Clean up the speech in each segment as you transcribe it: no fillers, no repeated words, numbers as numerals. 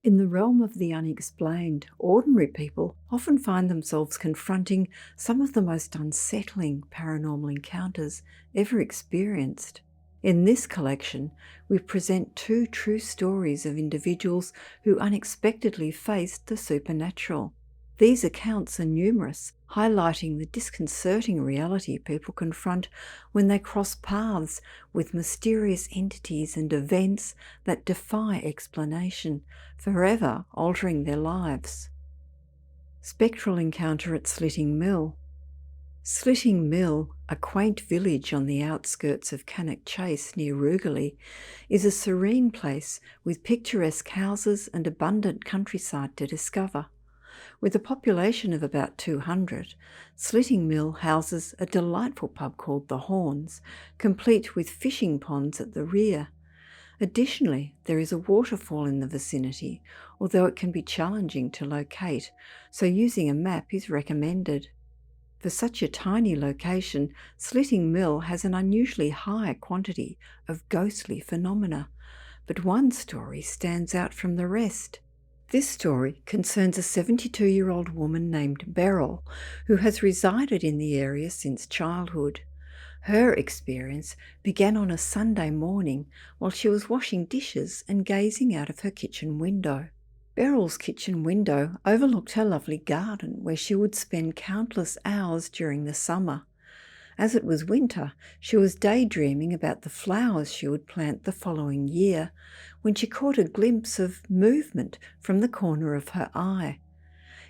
In the realm of the unexplained, ordinary people often find themselves confronting some of the most unsettling paranormal encounters ever experienced. In this collection, we present two true stories of individuals who unexpectedly faced the supernatural. These accounts are numerous, highlighting the disconcerting reality people confront when they cross paths with mysterious entities and events that defy explanation, forever altering their lives. Spectral encounter at Slitting Mill. Slitting Mill, a quaint village on the outskirts of Cannock Chase near Rugeley, is a serene place with picturesque houses and abundant countryside to discover. With a population of about 200, Slitting Mill houses a delightful pub called the Horns, complete with fishing ponds at the rear. Additionally, there is a waterfall in the vicinity, although it can be challenging to locate, so using a map is recommended. For such a tiny location, Slitting Mill has an unusually high quantity of ghostly phenomena, but one story stands out from the rest. This story concerns a 72-year-old woman named Beryl, who has resided in the area since childhood. Her experience began on a Sunday morning while she was washing dishes and gazing out of her kitchen window. Beryl's kitchen window overlooked her lovely garden where she would spend countless hours during the summer. As it was winter, she was daydreaming about the flowers she would plant the following year when she caught a glimpse of movement from the corner of her eye.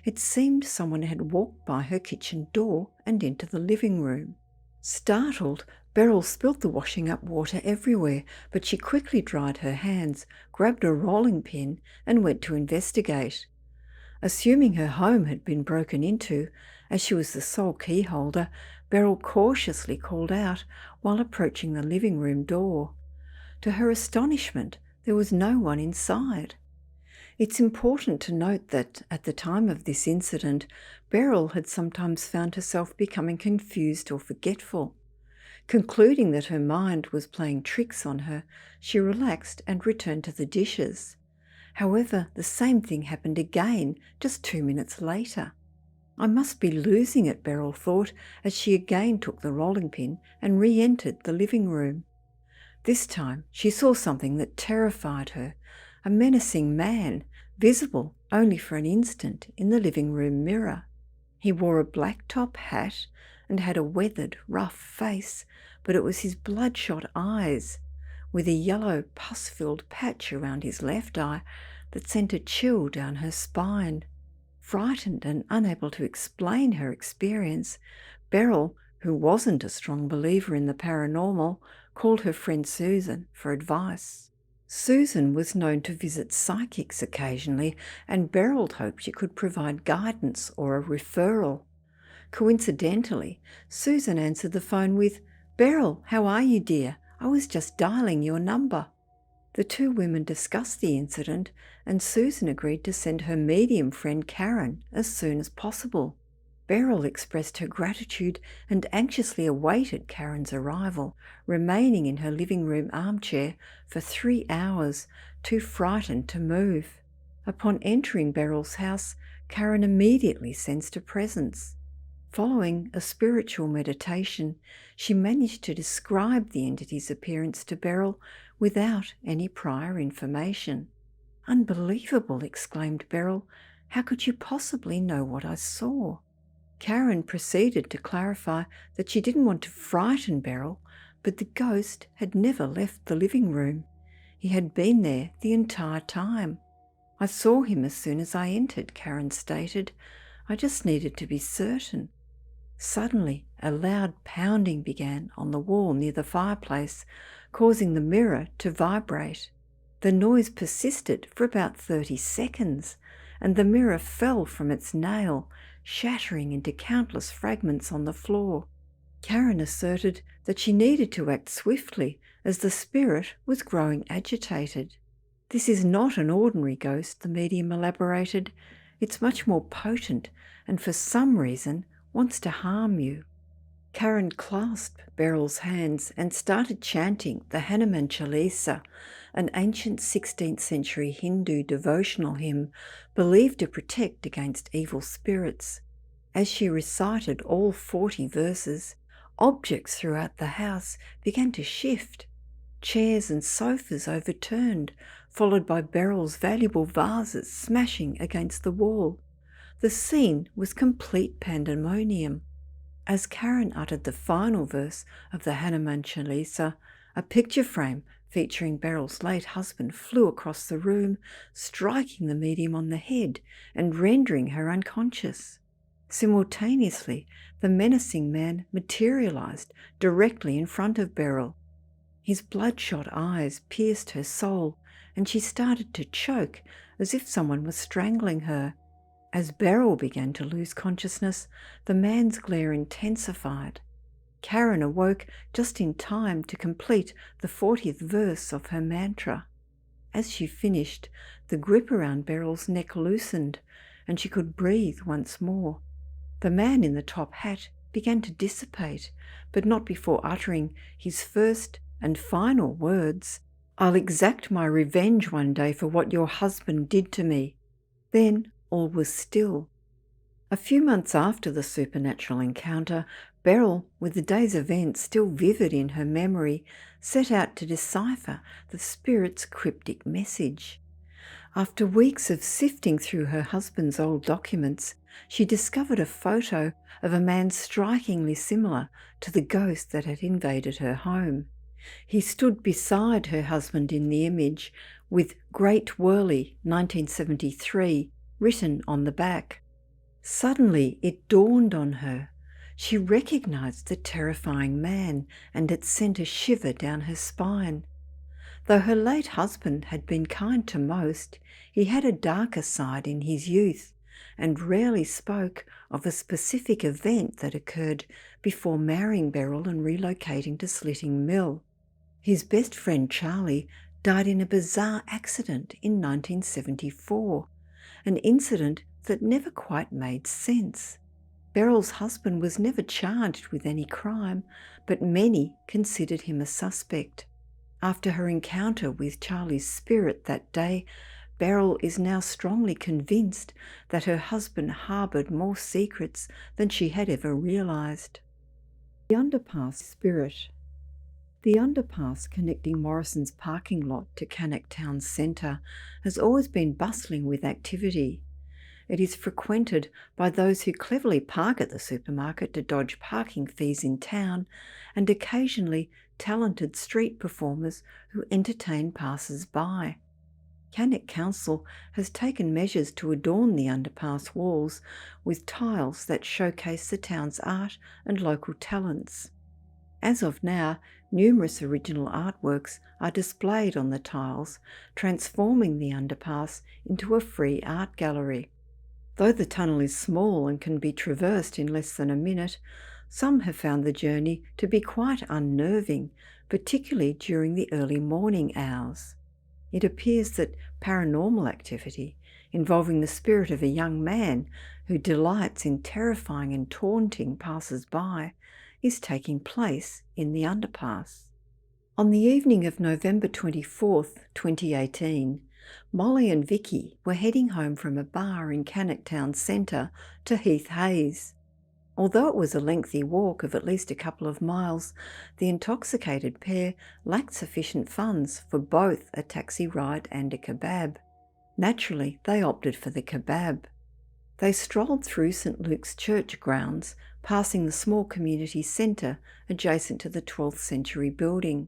It seemed someone had walked by her kitchen door and into the living room. Startled, Beryl spilt the washing up water everywhere, but she quickly dried her hands, grabbed a rolling pin, and went to investigate. Assuming her home had been broken into, as she was the sole key holder, Beryl cautiously called out while approaching the living room door. To her astonishment, there was no one inside. It's important to note that at the time of this incident, Beryl had sometimes found herself becoming confused or forgetful. Concluding that her mind was playing tricks on her, she relaxed and returned to the dishes. However, the same thing happened again just 2 minutes later. I must be losing it, Beryl thought, as she again took the rolling pin and re-entered the living room. This time she saw something that terrified her, a menacing man, visible only for an instant in the living room mirror. He wore a black top hat and had a weathered, rough face, but it was his bloodshot eyes, with a yellow, pus-filled patch around his left eye that sent a chill down her spine. Frightened and unable to explain her experience, Beryl, who wasn't a strong believer in the paranormal, called her friend Susan for advice. Susan was known to visit psychics occasionally, and Beryl hoped she could provide guidance or a referral. Coincidentally, Susan answered the phone with, "Beryl, how are you, dear? I was just dialing your number." The two women discussed the incident, and Susan agreed to send her medium friend Karen as soon as possible. Beryl expressed her gratitude and anxiously awaited Karen's arrival, remaining in her living room armchair for 3 hours, too frightened to move. Upon entering Beryl's house, Karen immediately sensed a presence. Following a spiritual meditation, she managed to describe the entity's appearance to Beryl without any prior information. "Unbelievable," exclaimed Beryl. "How could you possibly know what I saw?" Karen proceeded to clarify that she didn't want to frighten Beryl, but the ghost had never left the living room. He had been there the entire time. "I saw him as soon as I entered," Karen stated. "I just needed to be certain." Suddenly, a loud pounding began on the wall near the fireplace, causing the mirror to vibrate. The noise persisted for about 30 seconds, and the mirror fell from its nail, shattering into countless fragments on the floor. Karen asserted that she needed to act swiftly as the spirit was growing agitated. "This is not an ordinary ghost," the medium elaborated. "It's much more potent and for some reason wants to harm you." Karen clasped Beryl's hands and started chanting the Hanuman Chalisa, an ancient 16th century Hindu devotional hymn believed to protect against evil spirits. As she recited all 40 verses, objects throughout the house began to shift. Chairs and sofas overturned, followed by Beryl's valuable vases smashing against the wall. The scene was complete pandemonium. As Karen uttered the final verse of the Hanuman Chalisa, a picture frame featuring Beryl's late husband flew across the room, striking the medium on the head and rendering her unconscious. Simultaneously, the menacing man materialized directly in front of Beryl. His bloodshot eyes pierced her soul, and she started to choke as if someone was strangling her. As Beryl began to lose consciousness, the man's glare intensified. Karen awoke just in time to complete the 40th verse of her mantra. As she finished, the grip around Beryl's neck loosened, and she could breathe once more. The man in the top hat began to dissipate, but not before uttering his first and final words, "I'll exact my revenge one day for what your husband did to me." Then all was still. A few months after the supernatural encounter, Beryl, with the day's events still vivid in her memory, set out to decipher the spirit's cryptic message. After weeks of sifting through her husband's old documents, she discovered a photo of a man strikingly similar to the ghost that had invaded her home. He stood beside her husband in the image, with Great Whirly, 1973, written on the back. Suddenly it dawned on her. She recognized the terrifying man, and it sent a shiver down her spine. Though her late husband had been kind to most, he had a darker side in his youth, and rarely spoke of a specific event that occurred before marrying Beryl and relocating to Slitting Mill. His best friend Charlie died in a bizarre accident in 1974, an incident that never quite made sense. Beryl's husband was never charged with any crime, but many considered him a suspect. After her encounter with Charlie's spirit that day, Beryl is now strongly convinced that her husband harboured more secrets than she had ever realised. The Underpass Spirit. The underpass connecting Morrison's parking lot to Cannock Town Centre has always been bustling with activity. It is frequented by those who cleverly park at the supermarket to dodge parking fees in town, and occasionally talented street performers who entertain passers-by. Cannock Council has taken measures to adorn the underpass walls with tiles that showcase the town's art and local talents. As of now, numerous original artworks are displayed on the tiles, transforming the underpass into a free art gallery. Though the tunnel is small and can be traversed in less than a minute, some have found the journey to be quite unnerving, particularly during the early morning hours. It appears that paranormal activity, involving the spirit of a young man who delights in terrifying and taunting passers-by, is taking place in the underpass. On the evening of November 24th, 2018, Molly and Vicky were heading home from a bar in Cannock Town Centre to Heath Hayes. Although it was a lengthy walk of at least a couple of miles, the intoxicated pair lacked sufficient funds for both a taxi ride and a kebab. Naturally, they opted for the kebab. They strolled through St Luke's Church grounds, passing the small community centre adjacent to the 12th century building.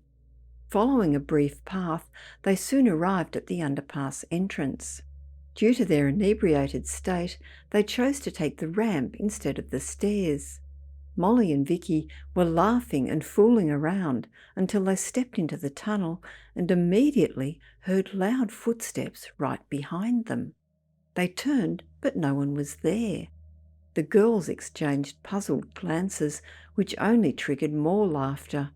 Following a brief path, they soon arrived at the underpass entrance. Due to their inebriated state, they chose to take the ramp instead of the stairs. Molly and Vicky were laughing and fooling around until they stepped into the tunnel and immediately heard loud footsteps right behind them. They turned, but no one was there. The girls exchanged puzzled glances, which only triggered more laughter.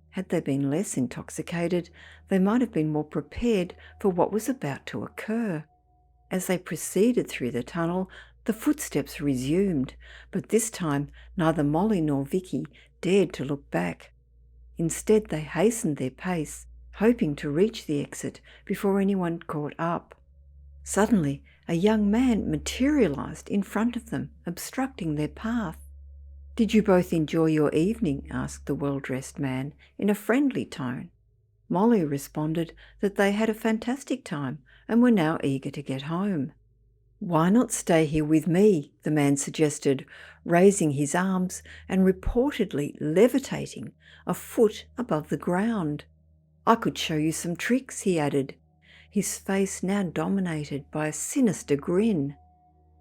Had they been less intoxicated, they might have been more prepared for what was about to occur. As they proceeded through the tunnel, The footsteps resumed, but this time neither Molly nor Vicky dared to look back. Instead, they hastened their pace, hoping to reach the exit before anyone caught up. Suddenly, a young man materialized in front of them, obstructing their path. "Did you both enjoy your evening?" asked the well-dressed man in a friendly tone. Molly responded that they had a fantastic time and were now eager to get home. "Why not stay here with me?" the man suggested, raising his arms and reportedly levitating a foot above the ground. "I could show you some tricks," he added, his face now dominated by a sinister grin.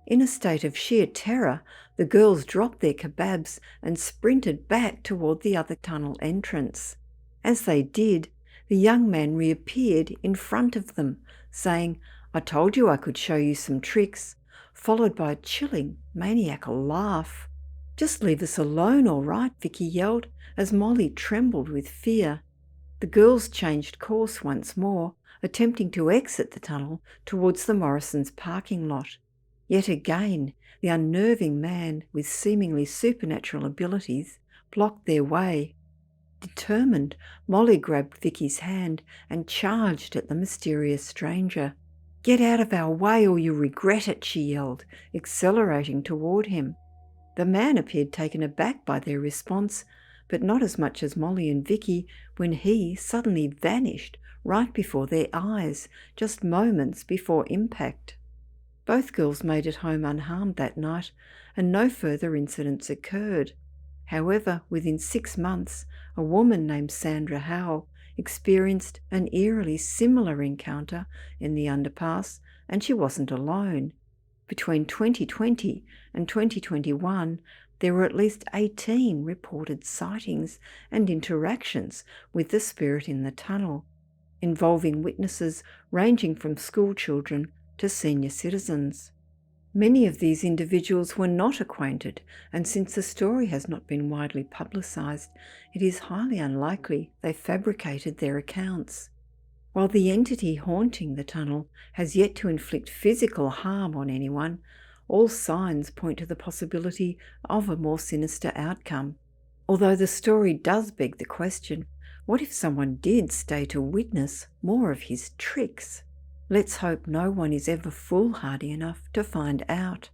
In a state of sheer terror, the girls dropped their kebabs and sprinted back toward the other tunnel entrance. As they did, the young man reappeared in front of them, saying, "I told you I could show you some tricks," followed by a chilling, maniacal laugh. "Just leave us alone, all right," Vicky yelled, as Molly trembled with fear. The girls changed course once more, attempting to exit the tunnel towards the Morrisons' parking lot. Yet again, the unnerving man with seemingly supernatural abilities blocked their way. Determined, Molly grabbed Vicky's hand and charged at the mysterious stranger. "Get out of our way or you'll regret it," she yelled, accelerating toward him. The man appeared taken aback by their response, but not as much as Molly and Vicky when he suddenly vanished right before their eyes, just moments before impact. Both girls made it home unharmed that night, and no further incidents occurred. However, within 6 months, a woman named Sandra Howell experienced an eerily similar encounter in the underpass, and she wasn't alone. Between 2020 and 2021, there were at least 18 reported sightings and interactions with the spirit in the tunnel, involving witnesses ranging from school children to senior citizens. Many of these individuals were not acquainted, and since the story has not been widely publicised, it is highly unlikely they fabricated their accounts. While the entity haunting the tunnel has yet to inflict physical harm on anyone, all signs point to the possibility of a more sinister outcome. Although the story does beg the question, what if someone did stay to witness more of his tricks? Let's hope no one is ever foolhardy enough to find out.